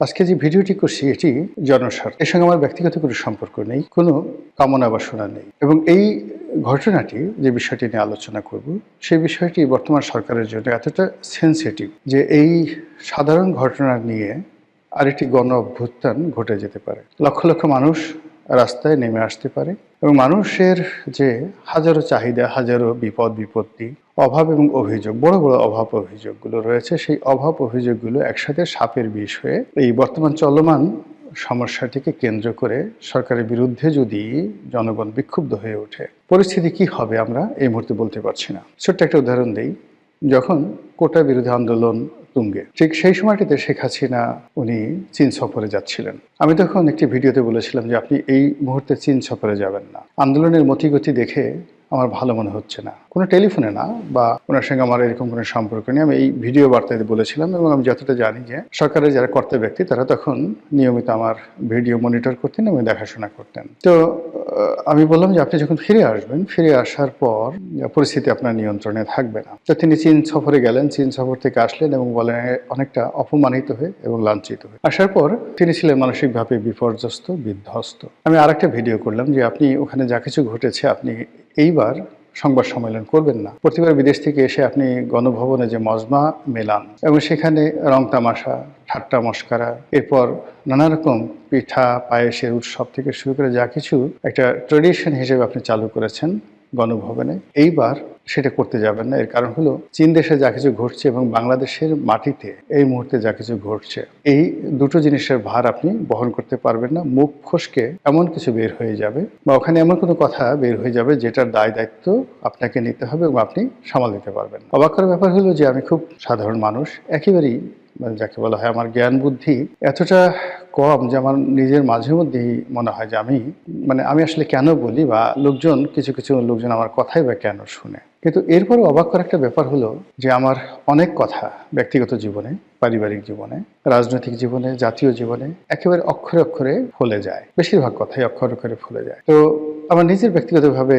আজকে যে ভিডিওটি করছি এটি জনস্বার্থে। এর সঙ্গে আমার ব্যক্তিগত কোনো সম্পর্ক নেই, কোনো কামনা বাসনা নেই। এবং এই ঘটনাটি যে বিষয়টি নিয়ে আলোচনা করব, সেই বিষয়টি বর্তমান সরকারের জন্য এতটা সেনসিটিভ যে এই সাধারণ ঘটনা নিয়ে আরেকটি গণ অভ্যুত্থান ঘটে যেতে পারে। লক্ষ লক্ষ মানুষ রাস্তায় নেমে আসতে পারে এবং মানুষের যে হাজারো চাহিদা, হাজারো বিপদ বিপত্তি, অভাব এবং অভিযোগ, বড় বড় অভাব অভিযোগগুলো রয়েছে, সেই অভাব অভিযোগগুলো একসাথে সাপের বিষ হয়ে এই বর্তমান চলমান সমস্যাটিকে কেন্দ্র করে সরকারের বিরুদ্ধে যদি জনগণ বিক্ষুব্ধ হয়ে ওঠে, পরিস্থিতি কি হবে আমরা এই মুহূর্তে বলতে পারছি না। ছোট্ট একটা উদাহরণ দিই, যখন কোটা বিরোধী আন্দোলন তুঙ্গে, ঠিক সেই সময়টিতে শেখ হাসিনা উনি চীন সফরে যাচ্ছিলেন। আমি তখন একটি ভিডিওতে বলেছিলাম যে আপনি এই মুহূর্তে চীন সফরে যাবেন না, আন্দোলনের মতিগতি দেখে আমার ভালো মনে হচ্ছে না। কোনো টেলিফোনে না বা ওনার সঙ্গে আমার এরকম কোনো সম্পর্ক নেই, আমি এই ভিডিও বার্তাতে বলেছিলাম। এবং আমি যতটা জানি যে সরকারের যারা কর্তা ব্যক্তি তারা তখন নিয়মিত আমার ভিডিও মনিটর করতেন এবং দেখাশোনা করতেন। তো আমি বললাম যে আপনি যখন ফিরে আসবেন, ফিরে আসার পর পরিস্থিতি আপনার নিয়ন্ত্রণে থাকবে না। তো তিনি চীন সফরে গেলেন, চীন সফর থেকে আসলেন এবং বলেন অনেকটা অপমানিত হয়ে এবং লাঞ্ছিত হয়ে। আসার পর তিনি ছিলেন মানসিকভাবে বিপর্যস্ত, বিধ্বস্ত। আমি আরেকটা ভিডিও করলাম যে আপনি ওখানে যা কিছু ঘটেছে আপনি এইবার সংবাদ সম্মেলন করবেন না। প্রতিবার বিদেশ থেকে এসে আপনি গণভবনে যে মজমা মেলান এবং সেখানে রং তামাশা, ঠাট্টা মশকারা, এরপর নানা রকম পিঠা পায়েসের উৎসব থেকে শুরু করে যা কিছু একটা ট্রেডিশন হিসেবে আপনি চালু করেছেন গণভবনে, এইবার সেটা করতে যাবেন না। এর কারণ হলো চীন দেশে যা কিছু ঘটছে এবং বাংলাদেশের মাটিতে এই মুহূর্তে যা কিছু ঘটছে, এই দুটো জিনিসের ভার আপনি বহন করতে পারবেন না। মুখ ফসকে এমন কিছু বের হয়ে যাবে বা ওখানে এমন কোনো কথা বের হয়ে যাবে যেটার দায় দায়িত্ব আপনাকে নিতে হবে এবং আপনি সামাল দিতে পারবেন না। অবাক করার ব্যাপার হলো যে আমি খুব সাধারণ মানুষ, একেবারেই যাকে বলা হয় আমার জ্ঞান বুদ্ধি এতটা কম যে আমার নিজের মাঝে মধ্যেই মনে হয় যে আমি আসলে কেন বলি বা কিছু কিছু লোকজন আমার কথাই বা কেন শুনে। কিন্তু এরপরে অবাক করা একটা ব্যাপার হলো যে আমার অনেক কথা ব্যক্তিগত জীবনে, পারিবারিক জীবনে, রাজনৈতিক জীবনে, জাতীয় জীবনে একেবারে অক্ষরে অক্ষরে ফলে যায়। বেশিরভাগ কথাই অক্ষরে অক্ষরে ফলে যায়। তো আমার নিজের ব্যক্তিগতভাবে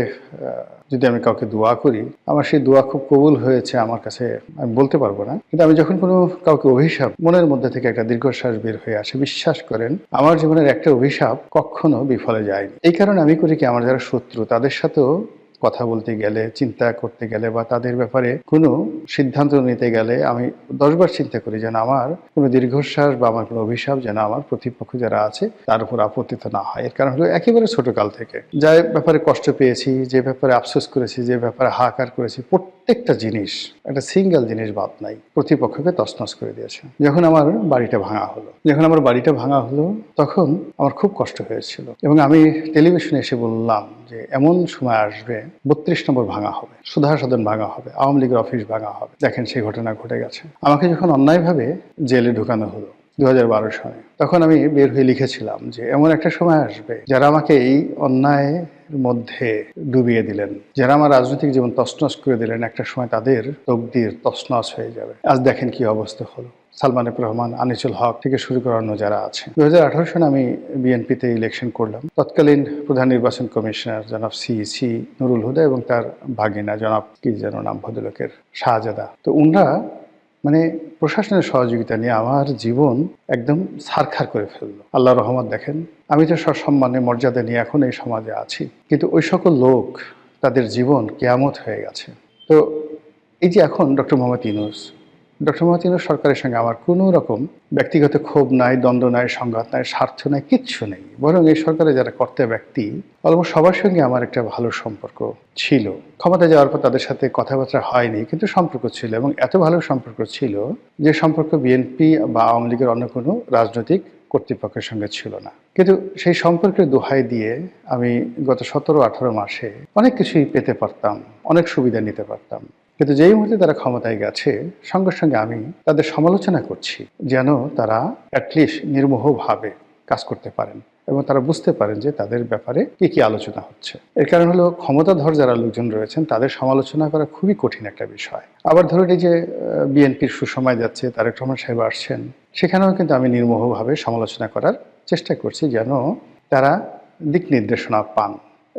যদি আমি কাউকে দোয়া করি, আমার সেই দোয়া খুব কবুল হয়েছে আমার কাছে আমি বলতে পারবো না। কিন্তু আমি যখন কোনো কাউকে অভিশাপ, মনের মধ্যে থেকে একটা দীর্ঘশ্বাস বের হয়ে আসে, বিশ্বাস করেন আমার জীবনের একটা অভিশাপ কখনো বিফলে যায়নি। এই কারণে আমি করি কি, আমার যারা শত্রু তাদের সাথেও কথা বলতে গেলে, চিন্তা করতে গেলে বা তাদের ব্যাপারে কোনো সিদ্ধান্ত নিতে গেলে আমি 10 বার চিন্তা করি যেন আমার কোনো দীর্ঘশ্বাস বা আমার কোনো অভিশাপ যেন আমার প্রতিপক্ষ যারা আছে তার উপর আপত্তিত না হয়। এর কারণ হলো একেবারে ছোটকাল থেকে যে ব্যাপারে কষ্ট পেয়েছি, যে ব্যাপারে আফসোস করেছি, যে ব্যাপারে হাহাকার করেছি, প্রত্যেকটা জিনিস, একটা সিঙ্গেল জিনিস বাদ নাই, প্রতিপক্ষকে তছনছ করে দিয়েছে। যখন আমার বাড়িটা ভাঙা হলো তখন আমার খুব কষ্ট হয়েছিল এবং আমি টেলিভিশনে এসে বললাম যে এমন সময় আসবে 32 নম্বর ভাঙা হবে, সুধা সদন ভাঙা হবে, আওয়ামী লীগের অফিস ভাঙা হবে। দেখেন সেই ঘটনা ঘটে গেছে। আমাকে যখন অন্যায়ভাবে জেলে ঢুকানো হলো 2012 সালে, তখন আমি বের হয়ে লিখেছিলাম যে এমন একটা সময় আসবে যারা আমাকে এই অন্যায়ের মধ্যে ডুবিয়ে দিলেন, যারা আমার রাজনৈতিক জীবন তছনছ করে দিলেন, একটা সময় তাদের তকদির তছনছ হয়ে যাবে। আজ দেখেন কি অবস্থা হলো। সালমান এফ রহমান, আনিসুল হক থেকে শুরু করে অন্য যারা আছে। 2018 সালে আমি বিএনপিতে ইলেকশন করলাম। তৎকালীন প্রধান নির্বাচন কমিশনার জনাব সি নুরুল হুদা এবং তার ভাগিনা জনাব কি যেন নাম ভদ্রলোকের, শাহজাদা। তো উনরা প্রশাসনের সহযোগিতা নিয়ে আমার জীবন একদম ছারখার করে ফেললো। আল্লাহর রহমত দেখেন, আমি তো সসম্মানে মর্যাদা নিয়ে এখন এই সমাজে আছি, কিন্তু ওই সকল লোক তাদের জীবন কিয়ামত হয়ে গেছে। তো এই যে এখন ডক্টর মোহাম্মদ ইউনূস সরকারের সঙ্গে আমার কোনো রকম ব্যক্তিগত ক্ষোভ নাই, দ্বন্দ্ব নাই, সংঘাত নাই, স্বার্থ নাই, কিচ্ছু নেই। বরং এই সরকারে যারা কর্তা ব্যক্তি অলমোস্ট সবার সঙ্গে আমার একটা ভালো সম্পর্ক ছিল। ক্ষমতা যাওয়ার পর তাদের সাথে কথাবার্তা হয়নি, কিন্তু সম্পর্ক ছিল এবং এত ভালো সম্পর্ক ছিল যে সম্পর্ক বিএনপি বা আওয়ামী লীগের অন্য কোনো রাজনৈতিক কর্তৃপক্ষের সঙ্গে ছিল না। কিন্তু সেই সম্পর্কের দোহাই দিয়ে আমি গত 17-18 মাসে অনেক কিছুই পেতে পারতাম, অনেক সুবিধা নিতে পারতাম। কিন্তু যেই মুহূর্তে তারা ক্ষমতায় গেছে, সঙ্গে সঙ্গে আমি তাদের সমালোচনা করছি যেন তারা অ্যাটলিস্ট নির্মোহভাবে কাজ করতে পারেন এবং তারা বুঝতে পারেন যে তাদের ব্যাপারে কি কি আলোচনা হচ্ছে। এর কারণ হলো ক্ষমতাধর যারা লোকজন রয়েছেন তাদের সমালোচনা করা খুবই কঠিন একটা বিষয়। আবার ধরুন এই যে বিএনপির সুসময় যাচ্ছে, তারেক রহমান সাহেব আসছেন, সেখানেও কিন্তু আমি নির্মোহভাবে সমালোচনা করার চেষ্টা করছি যেন তারা দিক নির্দেশনা পান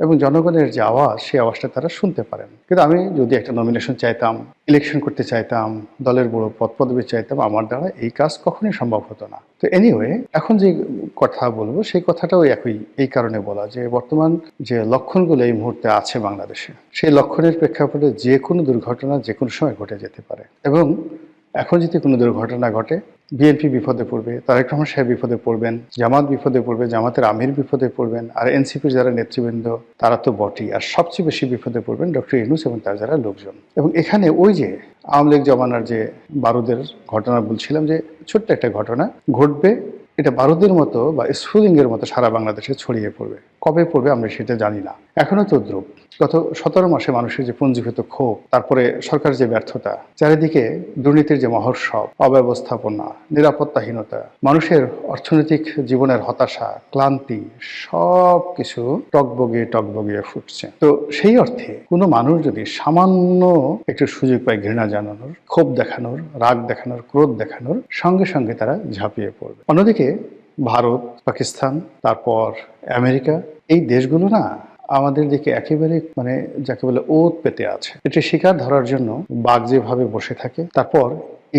এবং জনগণের যে আওয়াজ, সেই আওয়াজটা তারা শুনতে পারেন। কিন্তু আমি যদি একটা নমিনেশন চাইতাম, ইলেকশন করতে চাইতাম, দলের বড় পদ পদবি চাইতাম, আমার দ্বারা এই কাজ কখনোই সম্ভব হতো না। তো এনিওয়ে, এখন যে কথা বলবো সেই কথাটাও একই, এই কারণে বলা যে বর্তমান যে লক্ষণগুলো এই মুহূর্তে আছে বাংলাদেশে, সেই লক্ষণের প্রেক্ষাপটে যে কোনো দুর্ঘটনা যে কোনো সময় ঘটে যেতে পারে। এবং এখন যদি কোনো দুর্ঘটনা ঘটে, বিএনপি বিপদে পড়বে, তারেক রহমান সাহেব বিপদে পড়বেন, জামাত বিপদে পড়বে, জামাতের আমির বিপদে পড়বেন, আর এনসিপির যারা নেতৃবৃন্দ তারা তো বটেই, আর সবচেয়ে বেশি বিপদে পড়বেন ডক্টর ইউনূস এবং তার যারা লোকজন। এবং এখানে ওই যে আওয়ামী লীগ জমানার যে বারুদের ঘটনা বলছিলাম, যে ছোট্ট একটা ঘটনা ঘটবে, এটা বারুদের মতো বা স্ফুলিঙ্গের মতো সারা বাংলাদেশে ছড়িয়ে পড়বে। কবে পড়বে আমরা সেটা জানি না, এখনো তদ্রুপ। গত 17 মাসে মানুষের যে পুঞ্জীভূত ক্ষোভ, তারপরে সরকারের যে ব্যর্থতা, চারিদিকে দুর্নীতির যে মহোৎসব, অব্যবস্থাপনা, নিরাপত্তাহীনতা, মানুষের অর্থনৈতিক জীবনের হতাশা, ক্লান্তি, সব কিছু টকবগিয়ে ফুটছে। তো সেই অর্থে কোনো মানুষ যদি সামান্য একটু সুযোগ পায় ঘৃণা জানানোর, ক্ষোভ দেখানোর, রাগ দেখানোর, ক্রোধ দেখানোর, সঙ্গে সঙ্গে তারা ঝাঁপিয়ে পড়বে। অন্যদিকে ভারত, পাকিস্তান, তারপর আমেরিকা, এই দেশগুলো না আমাদের দিকে একেবারে মানে যাকে বলে ওত পেতে আছে। এটি শিকার ধরার জন্য বাঘ যেভাবে বসে থাকে, তারপর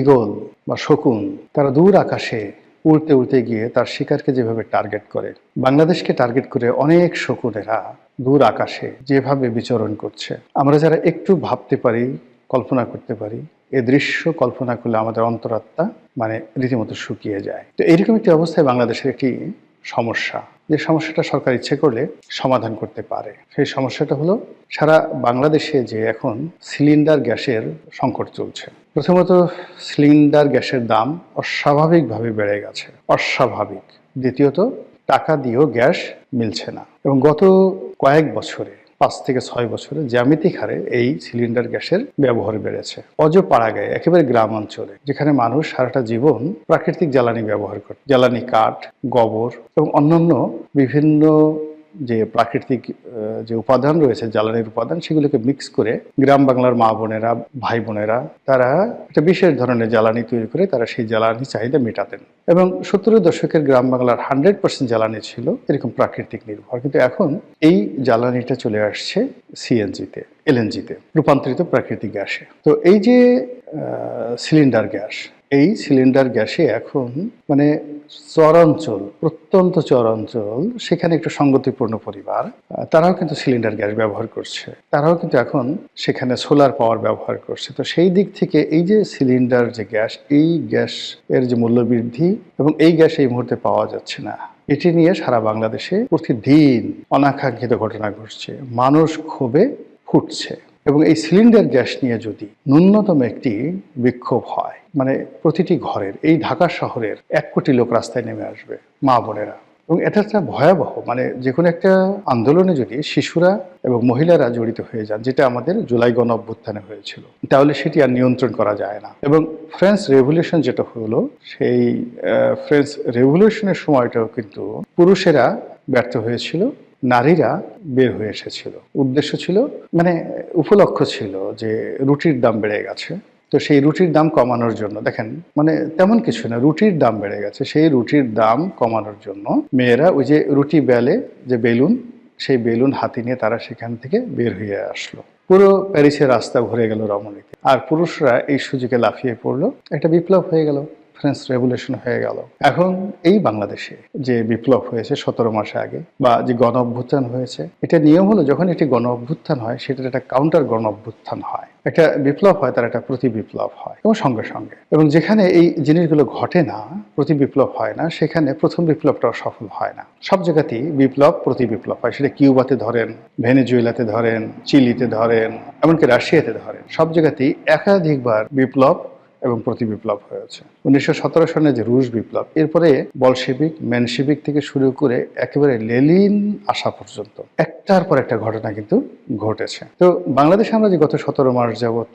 ঈগল বা শকুন তারা দূর আকাশে উড়তে উড়তে গিয়ে তার শিকারকে যেভাবে টার্গেট করে, বাংলাদেশকে টার্গেট করে অনেক শকুনেরা দূর আকাশে যেভাবে বিচরণ করছে, আমরা যারা একটু ভাবতে পারি, কল্পনা করতে পারি, এ দৃশ্য কল্পনা করলে আমাদের অন্তরাত্মা মানে রীতিমতো শুকিয়ে যায়। তো এইরকম একটি অবস্থায় বাংলাদেশের একটি সমস্যা, যে সমস্যাটা সরকার ইচ্ছে করলে সমাধান করতে পারে। সেই সমস্যাটা হলো সারা বাংলাদেশে যে এখন সিলিন্ডার গ্যাসের সংকট চলছে। প্রথমত সিলিন্ডার গ্যাসের দাম অস্বাভাবিকভাবে বেড়ে গেছে, অস্বাভাবিক। দ্বিতীয়ত টাকা দিয়েও গ্যাস মিলছে না, এবং গত কয়েক বছরে 5 থেকে 6 বছরে জ্যামিতিক হারে এই সিলিন্ডার গ্যাসের ব্যবহার বেড়েছে। অজপাড়াগাঁয়ে, একেবারে গ্রাম অঞ্চলে, যেখানে মানুষ সারাটা জীবন প্রাকৃতিক জ্বালানি ব্যবহার করে, জ্বালানি কাঠ, গোবর এবং অন্যান্য বিভিন্ন যে প্রাকৃতিক যে উপাদান রয়েছে, জ্বালানির উপাদান, সেগুলোকে মিক্স করে গ্রাম বাংলার মা বোনেরা, ভাই বোনেরা তারা একটা বিশেষ ধরনের জ্বালানি তৈরি করে তারা সেই জ্বালানি চাহিদা মেটাতেন। এবং 70-এর দশকের গ্রাম বাংলার 100% জ্বালানি ছিল এরকম প্রাকৃতিক নির্ভর। কিন্তু এখন এই জ্বালানিটা চলে আসছে সিএনজিতে, এলএনজিতে রূপান্তরিত প্রাকৃতিক গ্যাসে। তো এই যে সিলিন্ডার গ্যাস, এই সিলিন্ডার গ্যাসে এখন মানে চরাঞ্চল, প্রত্যন্ত চরাঞ্চল, সেখানে একটু সঙ্গতিপূর্ণ পরিবার, তারাও কিন্তু সিলিন্ডার গ্যাস ব্যবহার করছে, তারাও কিন্তু এখন সেখানে সোলার পাওয়ার ব্যবহার করছে। তো সেই দিক থেকে এই যে সিলিন্ডার যে গ্যাস, এই গ্যাস এর যে মূল্য বৃদ্ধি, এবং এই গ্যাস এই মুহূর্তে পাওয়া যাচ্ছে না, এটি নিয়ে সারা বাংলাদেশে প্রতিদিন অনাকাঙ্ক্ষিত ঘটনা ঘটছে, মানুষ ক্ষোভে ফুটছে। এবং এই সিলিন্ডার গ্যাস নিয়ে যদি ন্যূনতম একটি বিক্ষোভ হয়, মানে প্রতিটি ঘরের, এই ঢাকা শহরের 1 কোটি লোক রাস্তায় নেমে আসবে, মা বোনেরা। এবং এটা একটা ভয়াবহ, মানে যে কোনো একটা আন্দোলনে যদি শিশুরা এবং মহিলারা জড়িত হয়ে যান, যেটা আমাদের জুলাই গণ অভ্যুত্থানে হয়েছিল, তাহলে সেটি আর নিয়ন্ত্রণ করা যায় না। এবং ফ্রেঞ্চ রেভলিউশন যেটা হলো, সেই ফ্রেঞ্চ রেভলিউশনের সময়টাও কিন্তু পুরুষেরা ব্যর্থ হয়েছিল, নারীরা বের হয়ে এসেছিল। উদ্দেশ্য ছিল, মানে উপলক্ষ্য ছিল যে রুটির দাম বেড়ে গেছে, তো সেই রুটির দাম কমানোর জন্য, দেখেন মানে তেমন কিছু না, রুটির দাম বেড়ে গেছে, সেই রুটির দাম কমানোর জন্য মেয়েরা ওই যে রুটি বেলে যে বেলুন, সেই বেলুন হাতে নিয়ে তারা সেখান থেকে বের হয়ে আসলো। পুরো প্যারিসের রাস্তা ভরে গেল রমণীতে, আর পুরুষরা এই সুযোগে লাফিয়ে পড়লো, একটা বিপ্লব হয়ে গেল, ফ্রেঞ্চ রেভলিউশন হয়ে গেল। এখন এই বাংলাদেশে যে বিপ্লব হয়েছে 17 মাস আগে, বা যে গণ অভ্যুত্থান হয়েছে, এটা নিয়ম হলো যখন এটি গণ অভ্যুত্থান হয়, সেটার একটা কাউন্টার গণ অভ্যুত্থান হয়। একটা বিপ্লব হয়, তার একটা প্রতি বিপ্লব হয়, এবং সঙ্গে সঙ্গে। এবং যেখানে এই জিনিসগুলো ঘটে না, প্রতি বিপ্লব হয় না, সেখানে প্রথম বিপ্লবটাও সফল হয় না। সব জায়গাতেই বিপ্লব প্রতি বিপ্লব হয়, সেটা কিউবাতে ধরেন, ভেনেজুয়েলাতে ধরেন, চিলিতে ধরেন, এমনকি রাশিয়াতে ধরেন, সব জায়গাতেই একাধিকবার বিপ্লব এবং প্রতি বিপ্লব হয়েছে। 1917 সনে যে রুশ বিপ্লব, এরপরে বলশেবিক, মেনশেবিক থেকে শুরু করে একেবারে লেনিন আসা পর্যন্ত একটার পর একটা ঘটনা কিন্তু ঘটেছে। তো বাংলাদেশে আমরা যে গত 17 মাস যাবৎ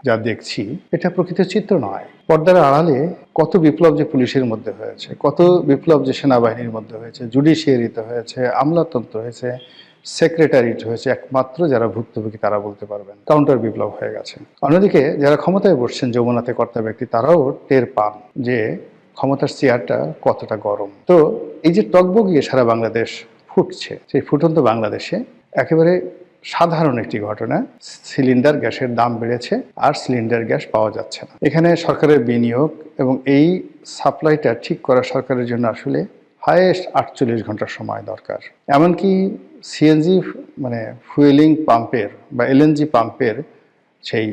যা দেখছি, এটা প্রকৃত চিত্র নয়। পর্দার আড়ালে কত বিপ্লব যে পুলিশের মধ্যে হয়েছে, কত বিপ্লব যে সেনাবাহিনীর মধ্যে হয়েছে, জুডিশিয়ারিতে হয়েছে, আমলাতন্ত্র হয়েছে, সেক্রেটারিয়েট হয়েছে, একমাত্র যারা ভুক্তভোগী তারা বলতে পারবেন কাউন্টার বিপ্লব হয়ে গেছে। অন্যদিকে যারা ক্ষমতায় বসছেন, যমুনাতে কর্তা ব্যক্তি, তারাও টের পান যে ক্ষমতার চেয়ারটা কতটা গরম। তো এই যে টকবগিয়ে সারা বাংলাদেশ ফুটছে, সেই ফুটন্ত বাংলাদেশে একেবারে সাধারণ একটি ঘটনা। সিলিন্ডার গ্যাসের দাম বেড়েছে আর সিলিন্ডার গ্যাস পাওয়া যাচ্ছে না। এখানে সরকারের বিনিয়োগ এবং এই সাপ্লাইটা ঠিক করা সরকারের জন্য আসলে হাইয়েস্ট 48 ঘন্টা সময় দরকার। এমনকি সিএনজি মানে ফুয়েলিং পাম্পের বা এলএনজি পাম্পের সেই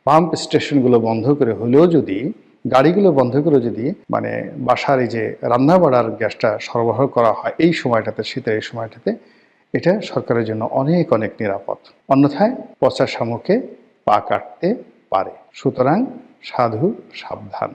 পাম্প স্টেশনগুলো বন্ধ করে হলেও যদি গাড়িগুলো বন্ধ করে যদি মানে বাসার এই যে রান্না বাড়ার গ্যাসটা সরবরাহ করা হয় এই সময়টাতে, শীতের এই সময়টাতে, এটা সরকারের জন্য অনেক অনেক নিরাপদ। অন্যথায় পচা শামুকে পা কাটতে পারে। সুতরাং সাধু সাবধান।